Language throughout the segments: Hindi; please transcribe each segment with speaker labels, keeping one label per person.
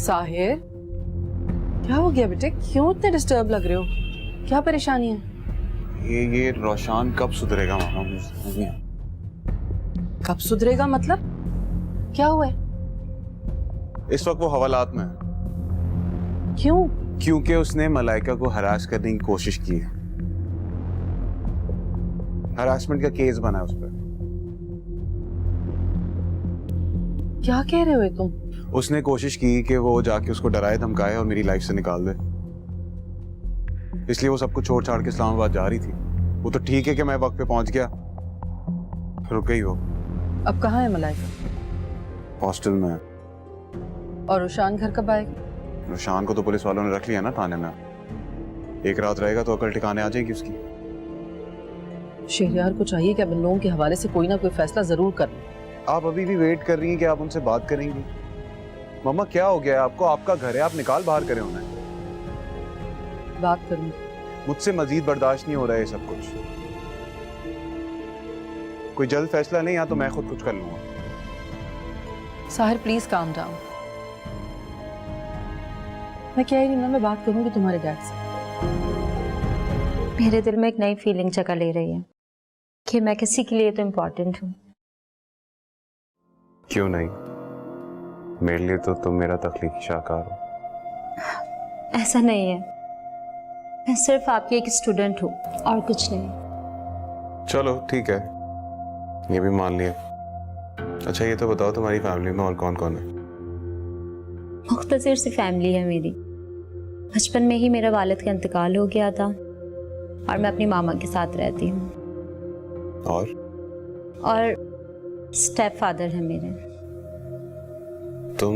Speaker 1: साहिर, क्या हो गया बेटे? क्यों इतने डिस्टर्ब लग रहे हो? क्या परेशानी है?
Speaker 2: ये रोशान कब सुधरेगा मामा? मुझे समझ नहीं आता।
Speaker 1: कब सुधरेगा मतलब? क्या हुआ है?
Speaker 2: इस वक्त वो हवालात में है।
Speaker 1: क्यों?
Speaker 2: क्योंकि उसने मलाइका को हरास करने की कोशिश की है। हरासमेंट का केस बना है उस पर।
Speaker 1: क्या कह रहे हो तुम?
Speaker 2: उसने कोशिश की कि वो जाके उसको डराए धमकाए और मेरी लाइफ से निकाल दे, इसलिए वो सब कुछ छोड़ छाड़ के इस्लामाबाद जा रही थी। वो तो ठीक है कि मैं वक्त पे पहुंच गया, रुक गई वो।
Speaker 1: अब कहाँ है मलाइका?
Speaker 2: हॉस्टल में है।
Speaker 1: और रुशान घर कब आएगा?
Speaker 2: रुशान को तो पुलिस वालों ने रख लिया ना थाने में। एक रात रहेगा तो अकल ठिकाने आ जाएगी उसकी।
Speaker 1: शहरयार को चाहिए कि अब इन लोगों के हवाले से कोई ना कोई फैसला जरूर कर ले।
Speaker 2: आप अभी भी वेट कर रही हैं कि आप उनसे बात करेंगी? मम्मा क्या हो गया आपको? आपका घर है, आप निकाल बाहर करें उन्हें।
Speaker 1: बात करूंगी।
Speaker 2: मुझसे मजीद बर्दाश्त नहीं हो रहा है सब कुछ। कोई जल्द फैसला नहीं, या तो मैं खुद कुछ कर लूंगा।
Speaker 1: Sahir please calm down. मैं कह रही हूँ ना, मैं बात करूंगी तुम्हारे डैड से।
Speaker 3: मेरे दिल में एक नई फीलिंग जगह ले रही है कि मैं किसी के लिए तो इम्पोर्टेंट हूँ।
Speaker 2: क्यों नहीं? मेरे लिए तो तुम मेरा तख्लीकी शाहकार हो।
Speaker 3: ऐसा नहीं है, मैं सिर्फ आपकी एक स्टूडेंट हूँ और कुछ नहीं।
Speaker 2: चलो ठीक है, ये भी मान लिया। अच्छा ये तो बताओ, तुम्हारी फैमिली में और कौन कौन है?
Speaker 3: मुख्तसर सी फैमिली है मेरी। बचपन में ही मेरा वालिद का इंतकाल हो गया था और मैं अपनी मामा के साथ रहती हूँ। और स्टेप फादर है मेरे।
Speaker 2: तुम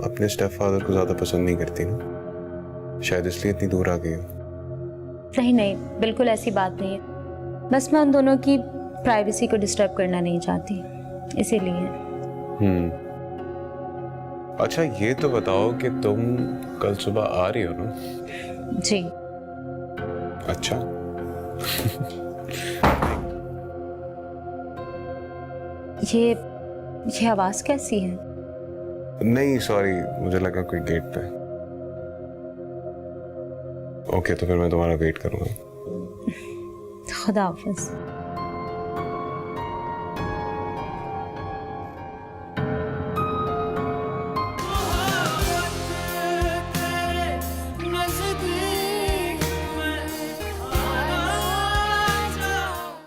Speaker 2: अपने स्टेप फादर को ज्यादा पसंद नहीं करती ना, शायद इसलिए इतनी दूर आ गई हो।
Speaker 3: नहीं, बिल्कुल ऐसी बात नहीं है। बस मैं उन दोनों की प्राइवेसी को डिस्टर्ब करना नहीं चाहती, इसीलिए।
Speaker 2: अच्छा ये तो बताओ कि तुम कल सुबह आ रही हो ना?
Speaker 3: जी।
Speaker 2: अच्छा
Speaker 3: ये आवाज कैसी है?
Speaker 2: नहीं सॉरी, मुझे लगा कोई गेट पे। ओके तो फिर मैं तुम्हारा वेट करूंगा।
Speaker 3: खुदा हाफिज।